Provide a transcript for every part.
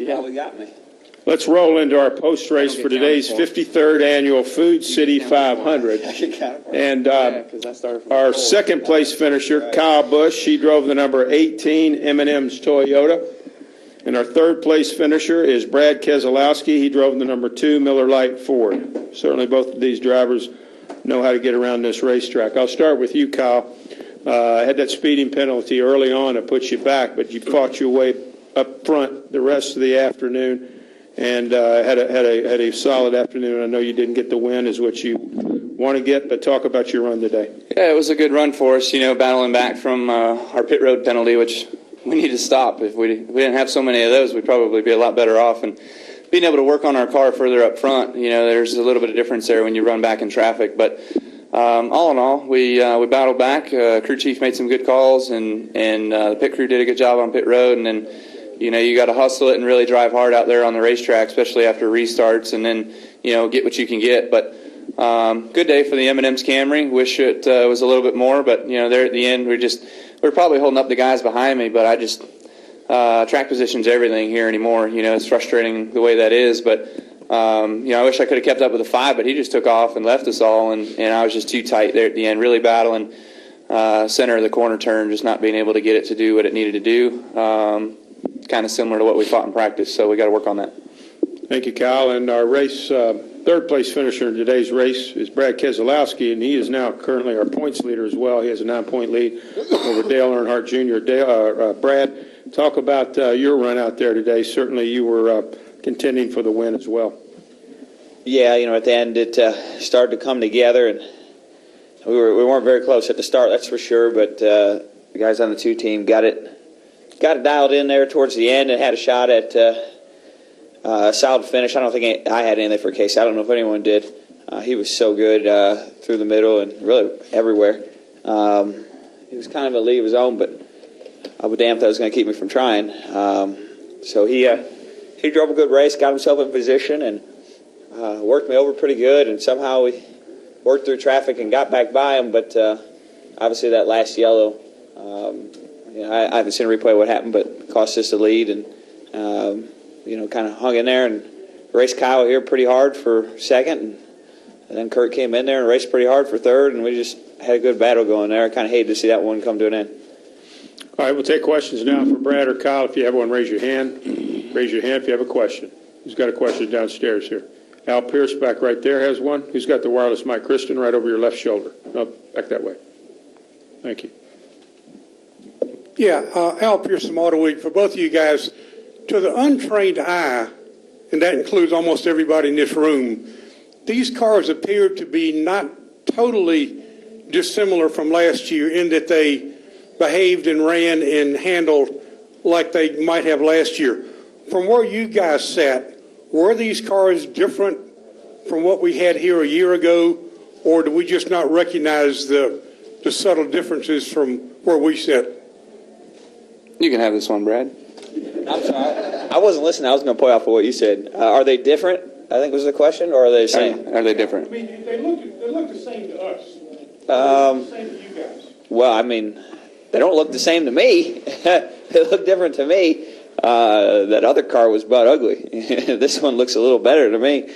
You probably got me. Let's roll into our post-race for today's 53rd annual Food City 500. And our second-place finisher, Kyle Busch, he drove the number 18 M&M's Toyota. And our third-place finisher is Brad Keselowski. He drove the number 2 Miller Lite Ford. Certainly both of these drivers know how to get around this racetrack. I'll start with you, Kyle. Had that speeding penalty early on that puts you back, but you fought your way up front the rest of the afternoon. And had a solid afternoon. I know you didn't get the win as what you want to get, but talk about your run today. Yeah, it was a good run for us, battling back from our pit road penalty, which we need to stop. If we didn't have so many of those, we'd probably be a lot better off. And being able to work on our car further up front, there's a little bit of difference there when you run back in traffic. But all in all, we battled back. Crew chief made some good calls, and the pit crew did a good job on pit road. And then you got to hustle it and really drive hard out there on the racetrack, especially after restarts, and then, get what you can get. But good day for the M&M's Camry. Wish it was a little bit more, but, there at the end, we're probably holding up the guys behind me, but track position's everything here anymore. It's frustrating the way that is, but, I wish I could have kept up with the 5, but he just took off and left us all, and I was just too tight there at the end, really battling center of the corner turn, just not being able to get it to do what it needed to do. Kind of similar to what we fought in practice, so we got to work on that. Thank you, Kyle. And our race third-place finisher in today's race is Brad Keselowski, and he is now currently our points leader as well. He has a 9-point lead over Dale Earnhardt Jr. Brad, talk about your run out there today. Certainly you were contending for the win as well. Yeah, at the end it started to come together, and we weren't very close at the start, that's for sure, but the guys on the 2 team got it dialed in there towards the end and had a shot at a solid finish. I don't think I had anything for Kasey. I don't know if anyone did. He was so good through the middle and really everywhere. He was kind of a league of his own, but I would damn if that was going to keep me from trying. So he drove a good race, got himself in position, and worked me over pretty good. And somehow we worked through traffic and got back by him. But obviously that last yellow, I haven't seen a replay of what happened, but cost us the lead, and kind of hung in there and raced Kyle here pretty hard for second, and then Kurt came in there and raced pretty hard for third, and we just had a good battle going there. I kind of hated to see that one come to an end. All right, we'll take questions now for Brad or Kyle. If you have one, raise your hand. Raise your hand if you have a question. Who's got a question downstairs here? Al Pierce back right there has one. Who's got the wireless mic? Kristen, right over your left shoulder. No, back that way. Thank you. Yeah, Al Pierce from Auto Week. For both of you guys, to the untrained eye, and that includes almost everybody in this room, these cars appear to be not totally dissimilar from last year in that they behaved and ran and handled like they might have last year. From where you guys sat, were these cars different from what we had here a year ago, or do we just not recognize the subtle differences from where we sat? You can have this one, Brad. I'm sorry. I wasn't listening. I was going to point out for what you said. Are they different, I think was the question, or are they the same? Are they different? I mean, they look the same to us. They look the same to you guys. Well, I mean, they don't look the same to me. They look different to me. That other car was butt ugly. This one looks a little better to me.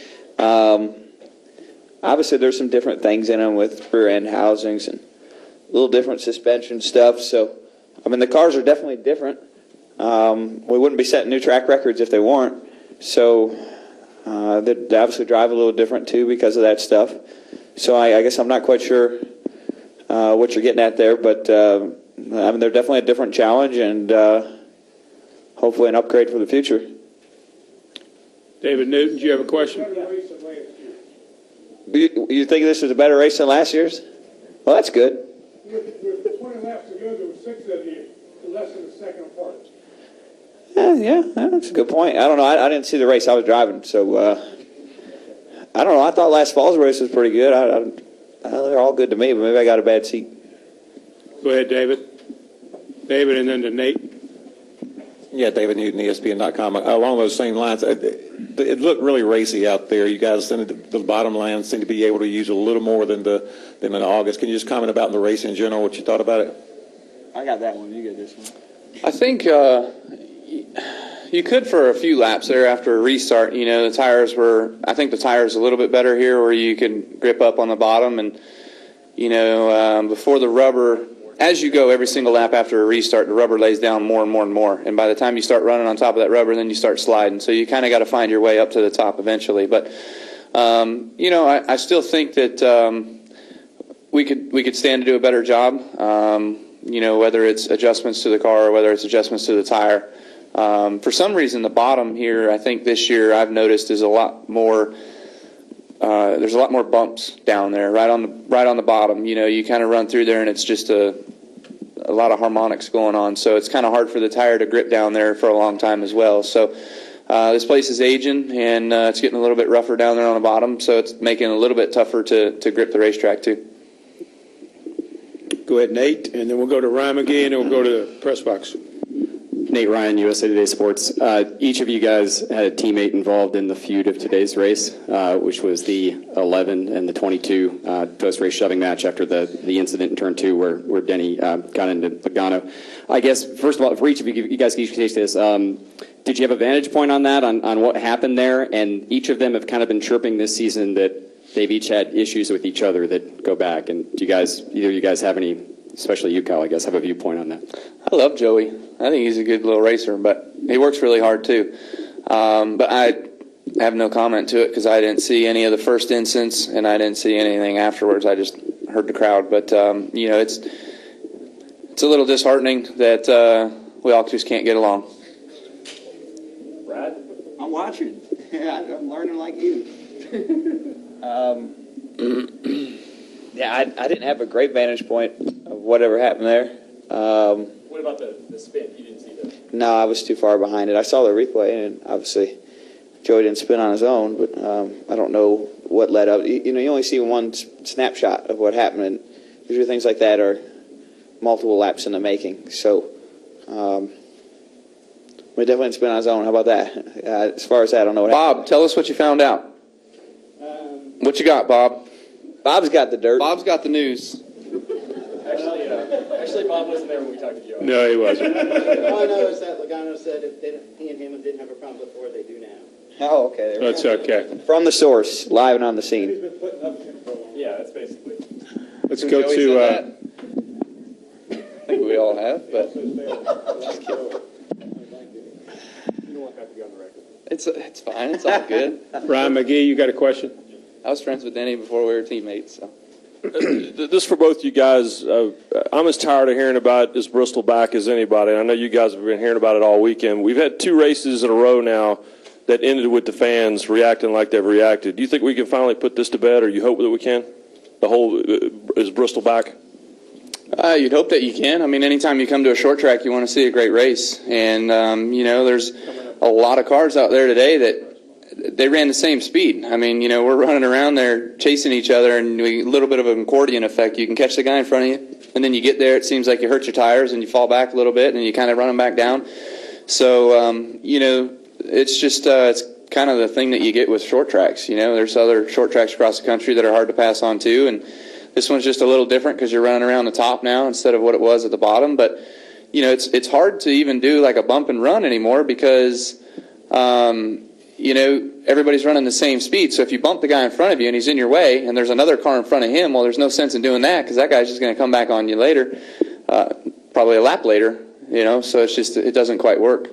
Obviously, there's some different things in them with rear end housings and a little different suspension stuff. So, I mean, the cars are definitely different. We wouldn't be setting new track records if they weren't. So, they obviously drive a little different too because of that stuff. So, I guess I'm not quite sure what you're getting at there, but I mean, they're definitely a different challenge and hopefully an upgrade for the future. David Newton, do you have a question? You think this is a better race than last year's? Well, that's good. With 20 laps to go, there were 6 of you, less than a second apart. Yeah, that's a good point. I don't know. I didn't see the race. I was driving, so I don't know. I thought last fall's race was pretty good. They're all good to me, but maybe I got a bad seat. Go ahead, David. David, and then to Nate. Yeah, David Newton, ESPN.com. Along those same lines, it looked really racy out there. You guys, the bottom line seemed to be able to use a little more than in August. Can you just comment about the race in general, what you thought about it? I got that one. You get this one. I think, You could for a few laps there after a restart. You know, I think the tires a little bit better here where you can grip up on the bottom. And, you know, before the rubber, as you go every single lap after a restart, the rubber lays down more and more and more. And by the time you start running on top of that rubber, then you start sliding. So you kind of got to find your way up to the top eventually. But, you know, I still think that we could stand to do a better job, you know, whether it's adjustments to the car or whether it's adjustments to the tire. For some reason, the bottom here, I think this year I've noticed is a lot more. There's a lot more bumps down there, right on the bottom. You know, you kind of run through there, and it's just a lot of harmonics going on. So it's kind of hard for the tire to grip down there for a long time as well. So this place is aging, and it's getting a little bit rougher down there on the bottom. So it's making it a little bit tougher to grip the racetrack too. Go ahead, Nate, and then we'll go to Ryan again, and we'll go to the press box. Nate Ryan, USA Today Sports. Each of you guys had a teammate involved in the feud of today's race, which was the 11 and the 22 post-race shoving match after the incident in turn 2 where Denny got into Pagano. I guess, first of all, for each of you, you guys can each take this. Did you have a vantage point on that, on what happened there? And each of them have kind of been chirping this season that they've each had issues with each other that go back. And do either of you guys have any, especially you, Kyle, I guess, have a viewpoint on that? I love Joey. I think he's a good little racer, but he works really hard too. But I have no comment to it because I didn't see any of the first instance, and I didn't see anything afterwards. I just heard the crowd. But, you know, it's a little disheartening that we all just can't get along. Brad? I'm watching. I'm learning like you. Yeah, I didn't have a great vantage point of whatever happened there. What about the spin? You didn't see that? No, I was too far behind it. I saw the replay, and obviously Joey didn't spin on his own, but I don't know what led up. You know, you only see one snapshot of what happened, and usually things like that are multiple laps in the making. So we definitely didn't spin on his own. How about that? As far as that, I don't know what happened. Bob, tell us what you found out. What you got, Bob? Bob's got the dirt. Bob's got the news. Actually, Bob wasn't there when we talked to Joe. No, he wasn't. All I know is that Logano said if he and him didn't have a problem before, they do now. Oh, okay. There we That's go. okay. From the source, live and on the scene. Yeah, that's basically. Let's go Joey to. said that. I think we all have, but it's fine. It's all good. Ryan McGee, you got a question? I was friends with Denny before we were teammates. So. This for both you guys. I'm as tired of hearing about this Bristol back as anybody. I know you guys have been hearing about it all weekend. We've had 2 races in a row now that ended with the fans reacting like they've reacted. Do you think we can finally put this to bed, or you hope that we can? The whole is Bristol back? You'd hope that you can. I mean, anytime you come to a short track, you want to see a great race. And, you know, there's a lot of cars out there today that they ran the same speed. I mean, you know, we're running around there chasing each other, and a little bit of an accordion effect. You can catch the guy in front of you, and then you get there, it seems like you hurt your tires, and you fall back a little bit, and you kind of run them back down. So, you know, it's just it's kind of the thing that you get with short tracks. You know, there's other short tracks across the country that are hard to pass on too, and this one's just a little different because you're running around the top now instead of what it was at the bottom. But, you know, it's hard to even do like a bump and run anymore because you know, everybody's running the same speed. So if you bump the guy in front of you and he's in your way and there's another car in front of him, well, there's no sense in doing that because that guy's just going to come back on you later, probably a lap later, you know, so it's just, it doesn't quite work.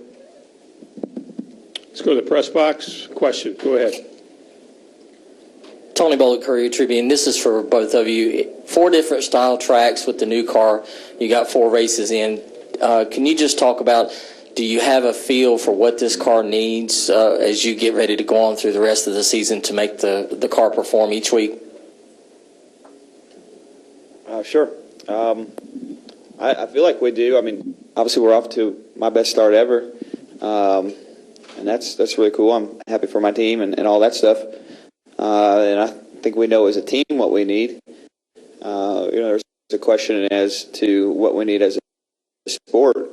Let's go to the press box. Question. Go ahead. Tony Bowler, Courier Tribune. This is for both of you. 4 different style tracks with the new car. You got 4 races in. Can you just talk about, do you have a feel for what this car needs as you get ready to go on through the rest of the season to make the car perform each week? Sure. I feel like we do. I mean, obviously we're off to my best start ever, and that's really cool. I'm happy for my team and all that stuff. And I think we know as a team what we need. You know, there's a question as to what we need as a sport.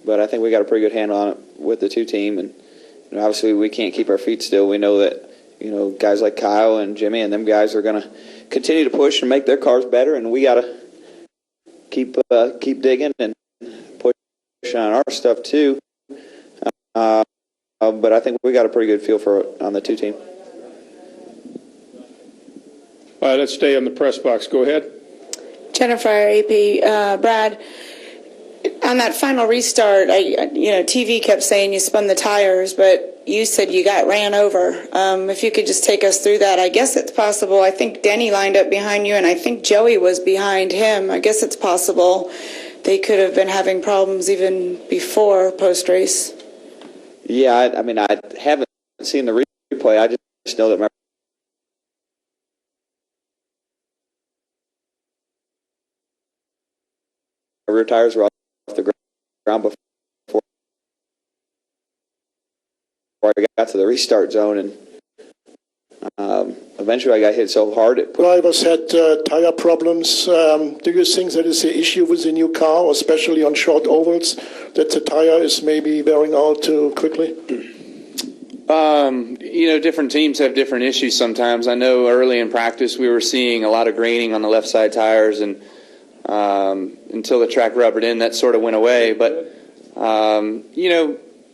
But I think we got a pretty good handle on it with the 2 team, and you know, obviously we can't keep our feet still. We know that, you know, guys like Kyle and Jimmy and them guys are going to continue to push and make their cars better, and we got to keep digging and push on our stuff too. But I think we got a pretty good feel for it on the two team. All right, let's stay on the press box. Go ahead. Jennifer, AP, Brad, on that final restart, TV kept saying you spun the tires, but you said you got ran over. If you could just take us through that. I guess it's possible. I think Denny lined up behind you, and I think Joey was behind him. I guess it's possible they could have been having problems even before post-race. Yeah, I mean, I haven't seen the replay. I just know that my rear tires were off the ground before I got to the restart zone, and eventually I got hit so hard it put. Drivers had tire problems. Do you think that is the issue with the new car, especially on short ovals, that the tire is maybe wearing out too quickly? Different teams have different issues sometimes. I know early in practice we were seeing a lot of graining on the left side tires, and until the track rubbered in, that sort of went away. But,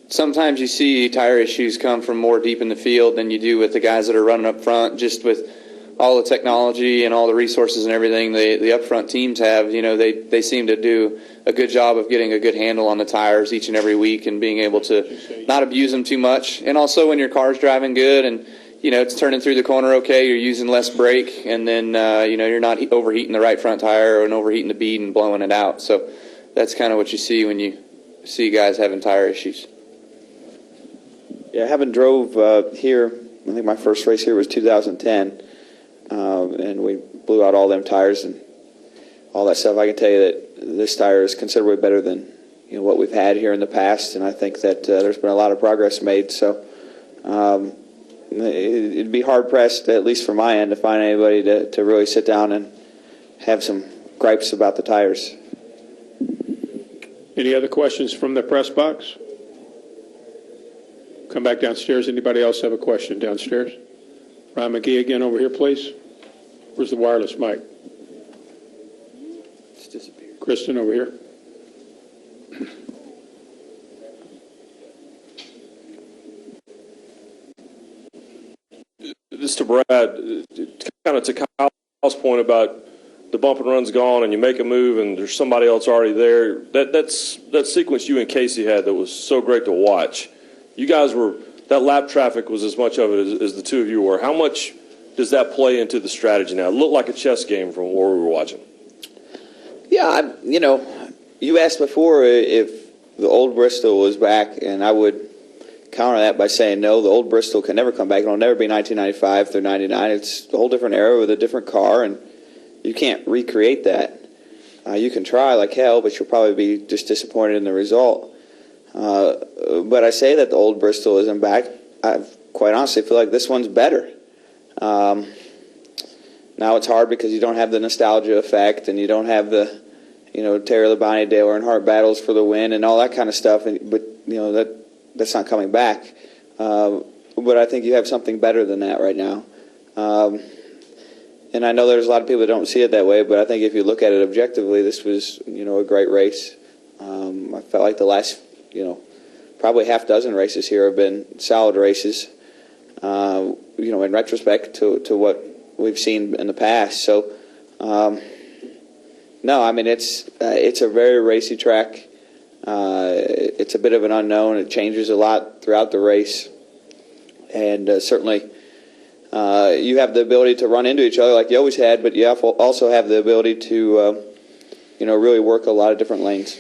sometimes you see tire issues come from more deep in the field than you do with the guys that are running up front. Just with all the technology and all the resources and everything the up front teams have, they seem to do a good job of getting a good handle on the tires each and every week and being able to not abuse them too much. And also when your car's driving good and, it's turning through the corner okay, you're using less brake, and then, you're not overheating the right front tire and overheating the bead and blowing it out. So that's kind of what you see when you see guys having tire issues. Yeah, I haven't drove here. I think my first race here was 2010, and we blew out all them tires and all that stuff. I can tell you that this tire is considerably better than what we've had here in the past, and I think that there's been a lot of progress made. So it'd be hard pressed, at least from my end, to find anybody to really sit down and have some gripes about the tires. Any other questions from the press box? Come back downstairs. Anybody else have a question downstairs? Ryan McGee again over here, please. Where's the wireless mic? It's disappeared. Kristen over here. This to Brad, kind of to Kyle's point about the bump and run's gone and you make a move and there's somebody else already there. That sequence you and Kasey had that was so great to watch. You guys that lap traffic was as much of it as the two of you were. How much does that play into the strategy now? It looked like a chess game from where we were watching. Yeah, you asked before if the old Bristol was back, and I would counter that by saying no, the old Bristol can never come back. It'll never be 1995 through 99. It's a whole different era with a different car, and you can't recreate that. You can try like hell, but you'll probably be just disappointed in the result. But I say that the old Bristol isn't back. I quite honestly feel like this one's better. Now it's hard because you don't have the nostalgia effect, and you don't have the, Terry Labonte, Dale Earnhardt battles for the win and all that kind of stuff. But that's not coming back. But I think you have something better than that right now. And I know there's a lot of people that don't see it that way, but I think if you look at it objectively, this was, a great race. I felt like the last, probably half dozen races here have been solid races, in retrospect to what we've seen in the past. So, no, I mean, it's a very racy track. It's a bit of an unknown. It changes a lot throughout the race. And certainly you have the ability to run into each other like you always had, but you also have the ability to, really work a lot of different lanes.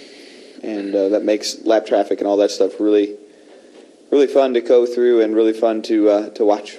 And that makes lap traffic and all that stuff really, really fun to go through and really fun to watch.